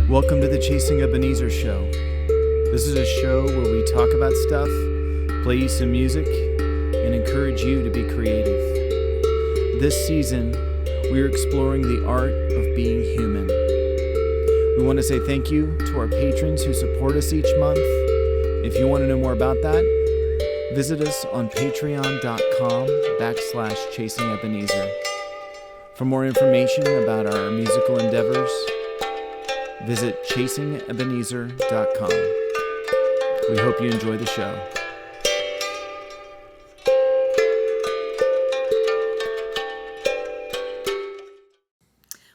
Welcome to the Chasing Ebenezer show. This is a show where we talk about stuff, play you some music, and encourage you to be creative. This season, we are exploring the art of being human. We want to say thank you to our patrons who support us each month. If you want to know more about that, visit us on patreon.com/chasingebenezer. For more information about our musical endeavors, visit chasingebenezer.com. We hope you enjoy the show.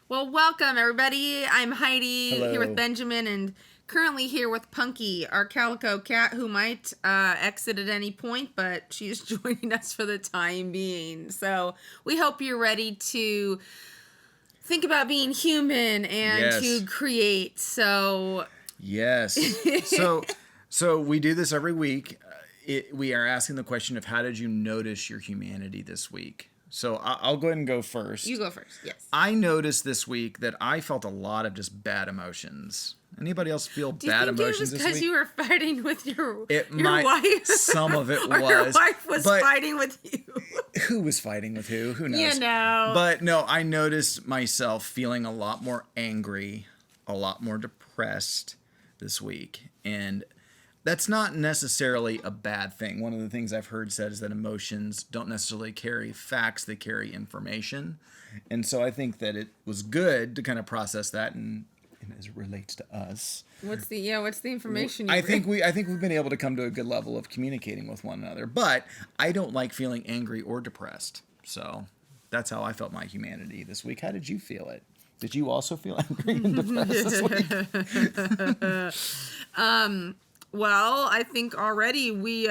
Well, welcome everybody. I'm Heidi. Hello. Here with Benjamin, and currently here with Punky, our calico cat, who might exit at any point, but she's joining us for the time being. So we hope you're ready to think about being human and to create. So yes. So we do this every week. We are asking the question of how did you notice your humanity this week? So I'll go ahead and go first. You go first. Yes. I noticed this week that I felt a lot of just bad emotions. Anybody else feel bad emotions this week? Because you were fighting with your Wife? wife? Some of it or was. Your wife was fighting with you. Who was fighting with who? Who knows? You know. But no, I noticed myself feeling a lot more angry, a lot more depressed this week. And that's not necessarily a bad thing. One of the things I've heard said is that emotions don't necessarily carry facts, they carry information. And so I think that it was good to kind of process that and as it relates to us. What's the information I think we've been able to come to a good level of communicating with one another. But I don't like feeling angry or depressed. So that's how I felt my humanity this week. How did you feel it? Did you also feel angry and depressed this week? Well, I think already we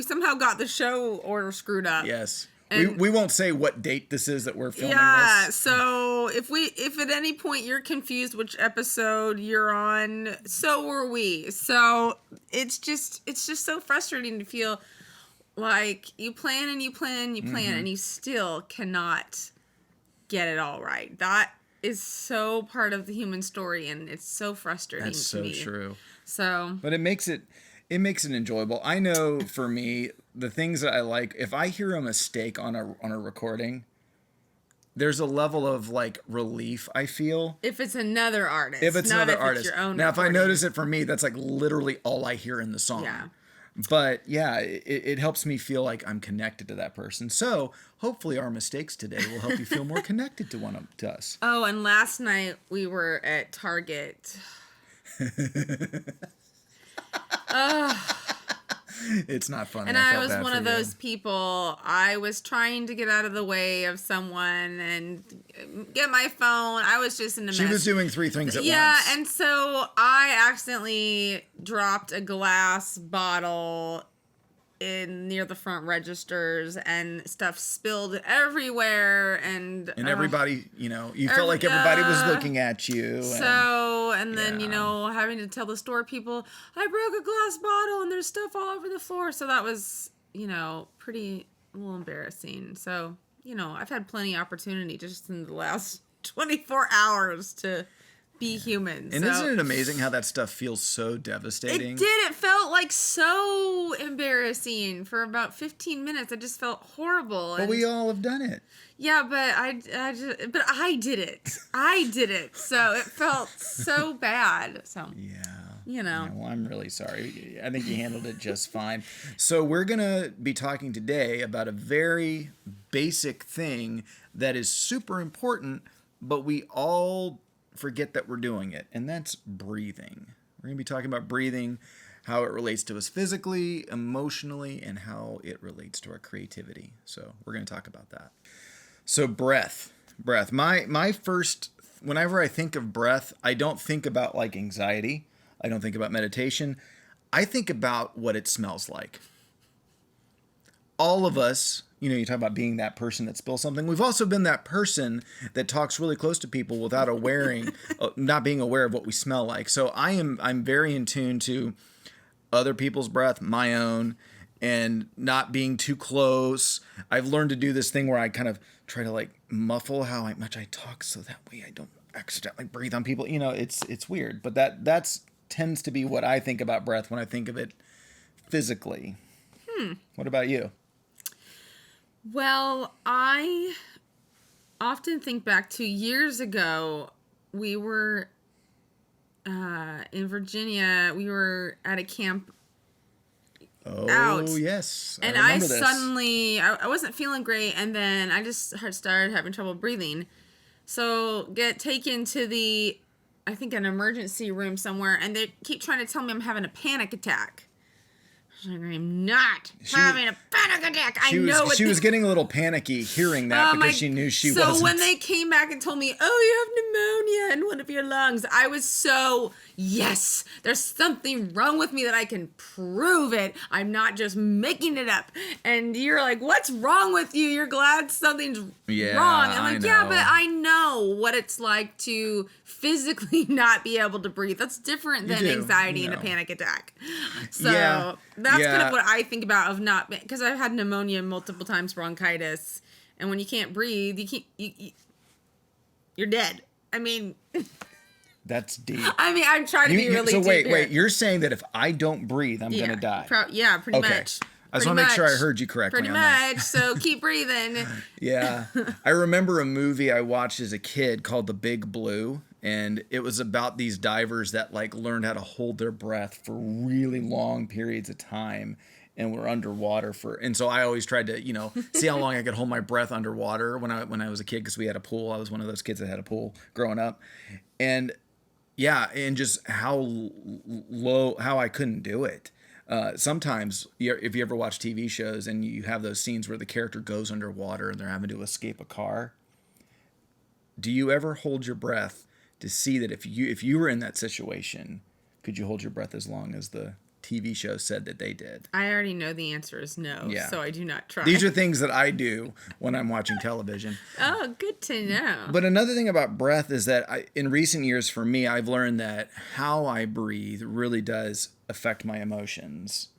somehow got the show order screwed up. Yes. We won't say what date this is that we're filming this. Yeah, so if at any point you're confused which episode you're on, so were we. So it's just so frustrating to feel like you plan and you plan, and you still cannot get it all right. That is so part of the human story, and it's so frustrating to me. That's so true. So, but it makes it enjoyable. I know for me, the things that I like, if I hear a mistake on a recording, there's a level of like relief I feel. If it's another artist. If it's another artist. It's your own now, recording. If I notice it for me, that's like literally all I hear in the song. Yeah. But yeah, it helps me feel like I'm connected to that person. So hopefully our mistakes today will help you feel more connected to us. Oh, and last night we were at Target. It's not funny. And I was one of those people. I was trying to get out of the way of someone and get my phone. I was just in a mess. She was doing three things at once. Yeah, and so I accidentally dropped a glass bottle near the front registers, and stuff spilled everywhere, and everybody, you felt like everybody was looking at you. And then having to tell the store people I broke a glass bottle and there's stuff all over the floor. So that was pretty a little embarrassing. So I've had plenty of opportunity just in the last 24 hours to be human. And isn't it amazing how that stuff feels so devastating? It did. It felt like so embarrassing for about 15 minutes. I just felt horrible. But we all have done it. Yeah, but I did it. I did it. So it felt so bad. So yeah, well, I'm really sorry. I think you handled it just fine. So we're going to be talking today about a very basic thing that is super important, but we all forget that we're doing it, and that's breathing. We're going to be talking about breathing, how it relates to us physically, emotionally, and how it relates to our creativity. So we're going to talk about that. So breath. My first, whenever I think of breath, I don't think about like anxiety. I don't think about meditation. I think about what it smells like. All of us, you talk about being that person that spills something. We've also been that person that talks really close to people without not being aware of what we smell like. So I'm very in tune to other people's breath, my own, and not being too close. I've learned to do this thing where I kind of try to like muffle how much I talk so that way I accidentally breathe on people. It's weird, but that's tends to be what I think about breath when I think of it physically. What about you? Well, I often think back to years ago. We were in Virginia. We were at a camp out. Yes. And I suddenly, I wasn't feeling great, and then I just started having trouble breathing. So get taken to I think an emergency room somewhere, and they keep trying to tell me I'm having a panic attack. I'm not having a panic attack. She was getting a little panicky hearing that because she knew she wasn't. So when they came back and told me, oh, you have pneumonia in one of your lungs, I was so, yes, there's something wrong with me that I can prove it. I'm not just making it up. And you're like, what's wrong with you? You're glad something's wrong. I'm like, yeah, but I know what it's like to physically not be able to breathe. That's different than anxiety and a panic attack. So that's kind of what I think about of not, because I've had pneumonia multiple times, bronchitis, and when you can't breathe, you're dead. I mean, that's deep. I mean, I'm trying to be really deep. So wait, you're saying that if I don't breathe, I'm gonna die? Pretty much. I just want to make sure I heard you correctly. Pretty much. So keep breathing. Yeah. I remember a movie I watched as a kid called The Big Blue. And it was about these divers that like learned how to hold their breath for really long periods of time and were underwater and so I always tried to, see how long I could hold my breath underwater when I was a kid, because we had a pool. I was one of those kids that had a pool growing up. And and just how I couldn't do it. Sometimes if you ever watch TV shows and you have those scenes where the character goes underwater and they're having to escape a car, do you ever hold your breath to see that if you were in that situation, could you hold your breath as long as the TV show said that they did? I already know the answer is no, so I do not try. These are things that I do when I'm watching television. Oh, good to know. But another thing about breath is that in recent years for me, I've learned that how I breathe really does affect my emotions.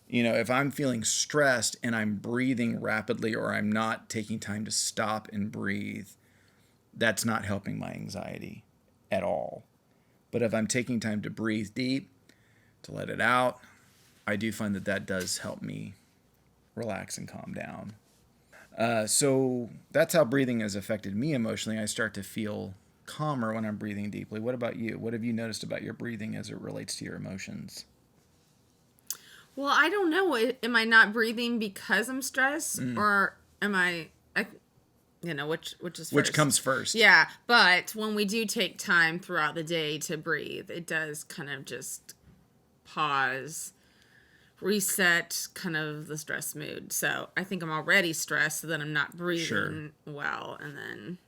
If I'm feeling stressed and I'm breathing rapidly or I'm not taking time to stop and breathe, that's not helping my anxiety at all. But if I'm taking time to breathe deep, to let it out, I do find that does help me relax and calm down. So that's how breathing has affected me emotionally. I start to feel calmer when I'm breathing deeply. What about you? What have you noticed about your breathing as it relates to your emotions? Well, I don't know. Am I not breathing because I'm stressed, or am I which is first? Which comes first? Yeah, but when we do take time throughout the day to breathe, it does kind of just pause, reset kind of the stress mood. So I think I'm already stressed, so then I'm not breathing well, and then.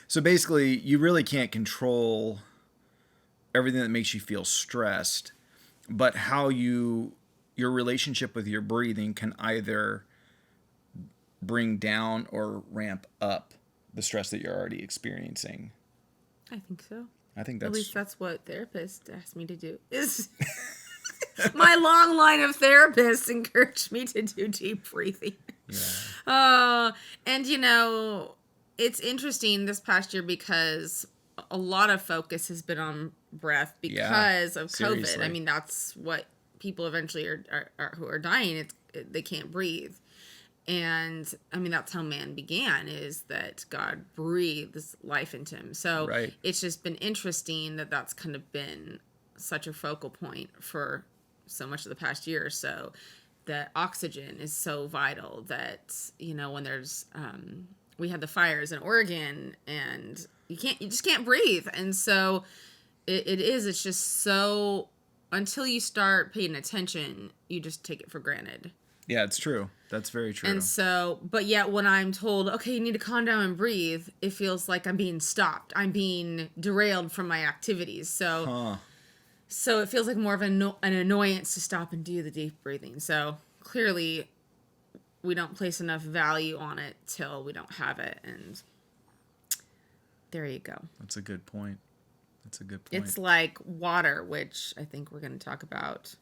So basically, you really can't control everything that makes you feel stressed, but how your relationship with your breathing can either bring down or ramp up the stress that you're already experiencing. I think so. I think that's... At least that's what therapists asked me to do. Is my long line of therapists encouraged me to do deep breathing. Yeah. And it's interesting this past year because a lot of focus has been on breath because of COVID. Seriously. I mean, that's what people eventually are who are dying. They can't breathe. And I mean, that's how man began, is that God breathed this life into him. So It's just been interesting that that's kind of been such a focal point for so much of the past year or so, that oxygen is so vital that, when there's, we had the fires in Oregon and you just can't breathe. And so it's just so, until you start paying attention, you just take it for granted. Yeah, it's true. That's very true. And so, but yet when I'm told, okay, you need to calm down and breathe, it feels like I'm being stopped. I'm being derailed from my activities. So it feels like more of an annoyance to stop and do the deep breathing. So clearly we don't place enough value on it till we don't have it. And there you go. That's a good point. It's like water, which I think we're going to talk about,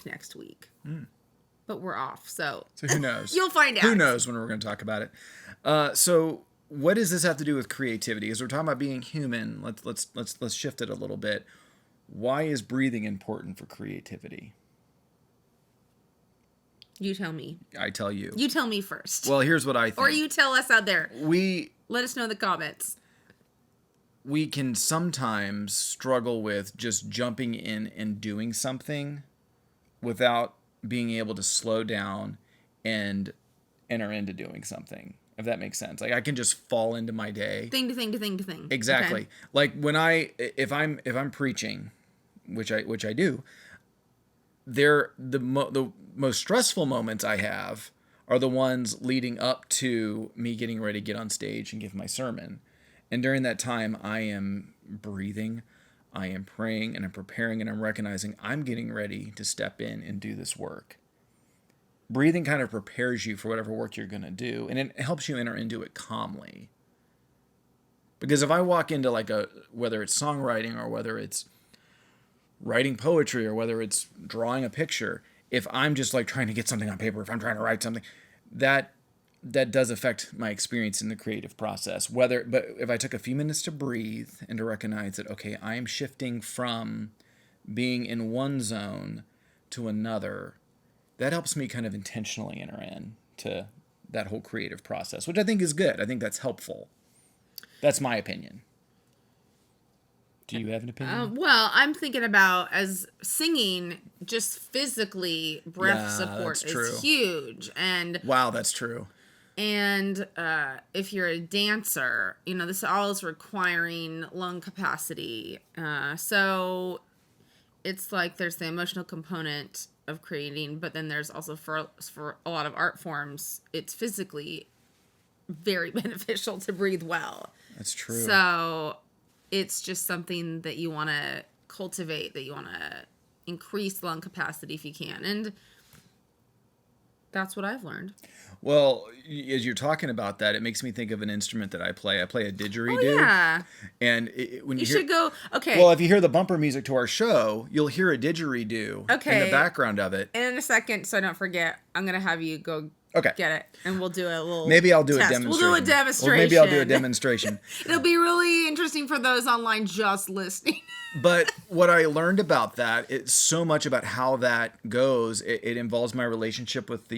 next week. But we're off, so who knows? You'll find out. Who knows when we're going to talk about it? So what does this have to do with creativity? As we're talking about being human, let's shift it a little bit. Why is breathing important for creativity? You tell me. I tell you. You tell me first. Well, here's what I think. Or you tell us out there. Let us know in the comments. We can sometimes struggle with just jumping in and doing something without being able to slow down and enter into doing something, if that makes sense. Like I can just fall into my day. Thing to thing. Exactly. Okay. Like when if I'm preaching, which I do, the most stressful moments I have are the ones leading up to me getting ready to get on stage and give my sermon. And during that time, I am breathing, I am praying, and I'm preparing, and I'm recognizing I'm getting ready to step in and do this work. Breathing kind of prepares you for whatever work you're going to do, and it helps you enter into it calmly. Because if I walk into whether it's songwriting or whether it's writing poetry or whether it's drawing a picture, if I'm just like trying to get something on paper, if I'm trying to write something, that does affect my experience in the creative process. But if I took a few minutes to breathe and to recognize that, okay, I am shifting from being in one zone to another, that helps me kind of intentionally enter in to that whole creative process, which I think is good. I think that's helpful. That's my opinion. Do you have an opinion? Well, I'm thinking about as singing, just physically, breath support is huge. And wow, that's true. And if you're a dancer, this all is requiring lung capacity. So it's like there's the emotional component of creating, but then there's also for a lot of art forms, it's physically very beneficial to breathe well. That's true. So it's just something that you want to cultivate, that you want to increase lung capacity if you can. And that's what I've learned. Well, as you're talking about that, it makes me think of an instrument that I play. I play a didgeridoo. Oh, yeah. And when you should go, okay. Well, if you hear the bumper music to our show, you'll hear a didgeridoo in the background of it. And in a second, so I don't forget, I'm going to have you go get it. And we'll do a little Maybe I'll do test. a demonstration. We'll do a demonstration. Well, maybe I'll do a demonstration. It'll be really interesting for those online just listening. But what I learned about that, it's so much about how that goes. It involves my relationship with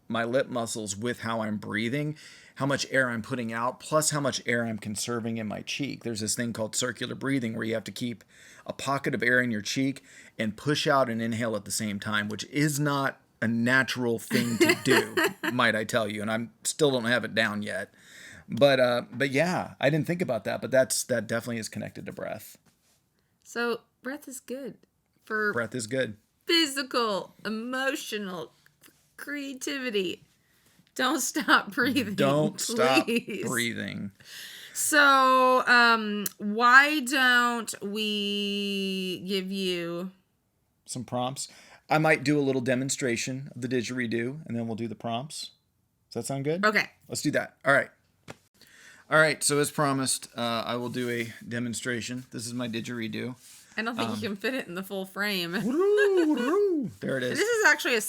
my lip muscles with how I'm breathing, how much air I'm putting out, plus how much air I'm conserving in my cheek. There's this thing called circular breathing where you have to keep a pocket of air in your cheek and push out and inhale at the same time, which is not a natural thing to do, might I tell you. And I still don't have it down yet. But yeah, I didn't think about that, but that definitely is connected to breath. So breath is good. Breath is good. Physical, emotional, creativity. Don't stop breathing. Don't stop breathing. So, why don't we give you some prompts? I might do a little demonstration of the didgeridoo, and then we'll do the prompts. Does that sound good? Okay. Let's do that. All right. So as promised, I will do a demonstration. This is my didgeridoo. I don't think you can fit it in the full frame. There it is. This is actually a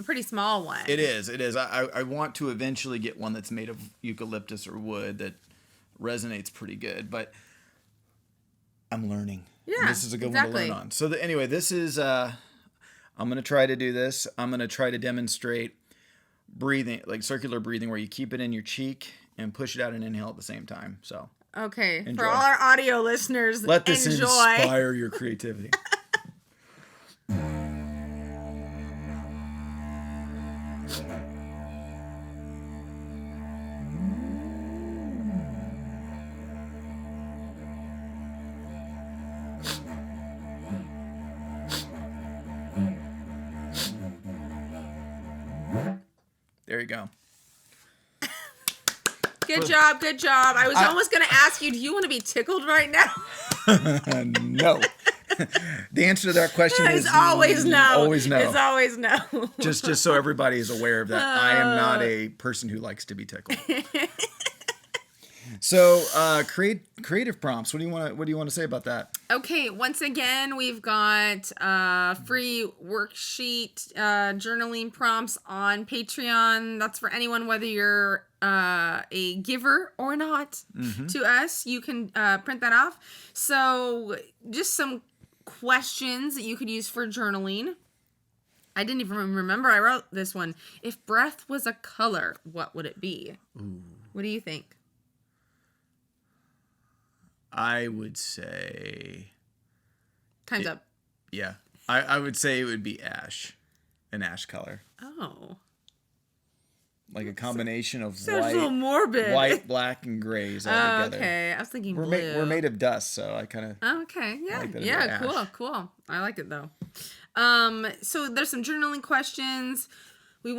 pretty small one. It is. I want to eventually get one that's made of eucalyptus or wood that resonates pretty good, but I'm learning. Yeah, and this is a good one to learn on. So anyway, this is, I'm going to try to do this. I'm going to try to demonstrate breathing, like circular breathing, where you keep it in your cheek and push it out and inhale at the same time. So. Okay, enjoy. For all our audio listeners, let this inspire your creativity. There you go. Good job. I was almost going to ask you, do you want to be tickled right now? No. The answer to that question is always no. Always no. It's always no. Just so everybody is aware of that. I am not a person who likes to be tickled. So, creative prompts. What do you want to say about that? Okay, once again, we've got free worksheet journaling prompts on Patreon. That's for anyone, whether you're a giver or not to us, you can print that off. So just some questions that you could use for journaling. I didn't even remember I wrote this one. If breath was a color, what would it be? Ooh. What do you think? I would say... Time's up. Yeah. I would say it would be ash. An ash color. Oh. Like a combination of Sounds a little morbid. white, black, and grays all together. Okay. I was thinking blue. We're made of dust, so I kind of... Okay. Yeah. like that Yeah. about Cool. I like it though. So there's some journaling questions. We're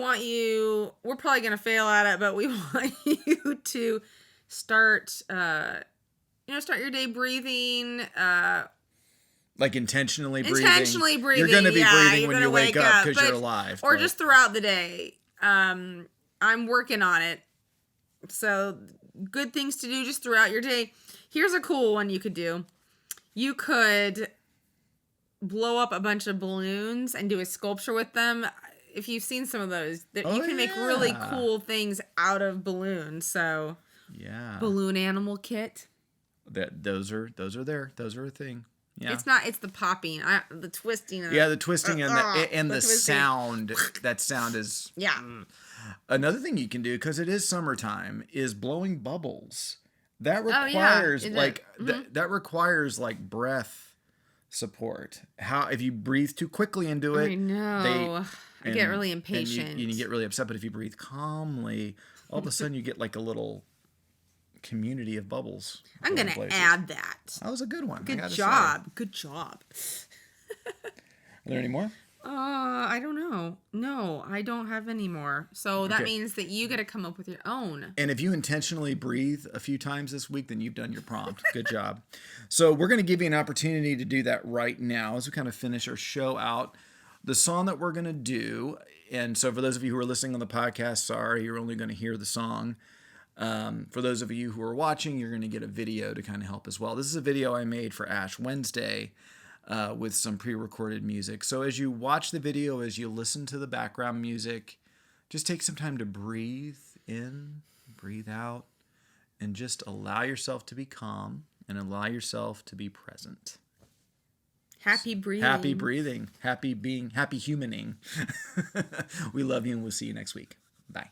probably going to fail at it, but we want you to start your day breathing, like intentionally breathing. You're going to be breathing you're when gonna you wake up because but- you're alive. or but- just throughout the day. I'm working on it. So good things to do just throughout your day. Here's a cool one you could do. You could blow up a bunch of balloons and do a sculpture with them. If you've seen some of those, you can make really cool things out of balloons. So yeah, balloon animal kit. Those are there. Those are a thing. Yeah. It's the popping, the twisting. The twisting and the twisting. sound. That sound is... Yeah. Another thing you can do, because it is summertime, is blowing bubbles. That requires that requires like breath support. If you breathe too quickly into it, I know. I get really impatient. And you get really upset. But if you breathe calmly, all of a sudden you get like a little community of bubbles. I'm gonna add that. That was a good one. Good job. Are there any more? I don't know. No, I don't have any more. So that means that you got to come up with your own. And if you intentionally breathe a few times this week, then you've done your prompt. Good job. So we're going to give you an opportunity to do that right now as we kind of finish our show out. The song that we're going to do, and so for those of you who are listening on the podcast, sorry, you're only going to hear the song. For those of you who are watching, you're going to get a video to kind of help as well. This is a video I made for Ash Wednesday. With some pre-recorded music. So as you watch the video, as you listen to the background music, just take some time to breathe in, breathe out, and just allow yourself to be calm and allow yourself to be present. Happy breathing. Happy breathing. Happy being. Happy humaning. We love you and we'll see you next week. Bye.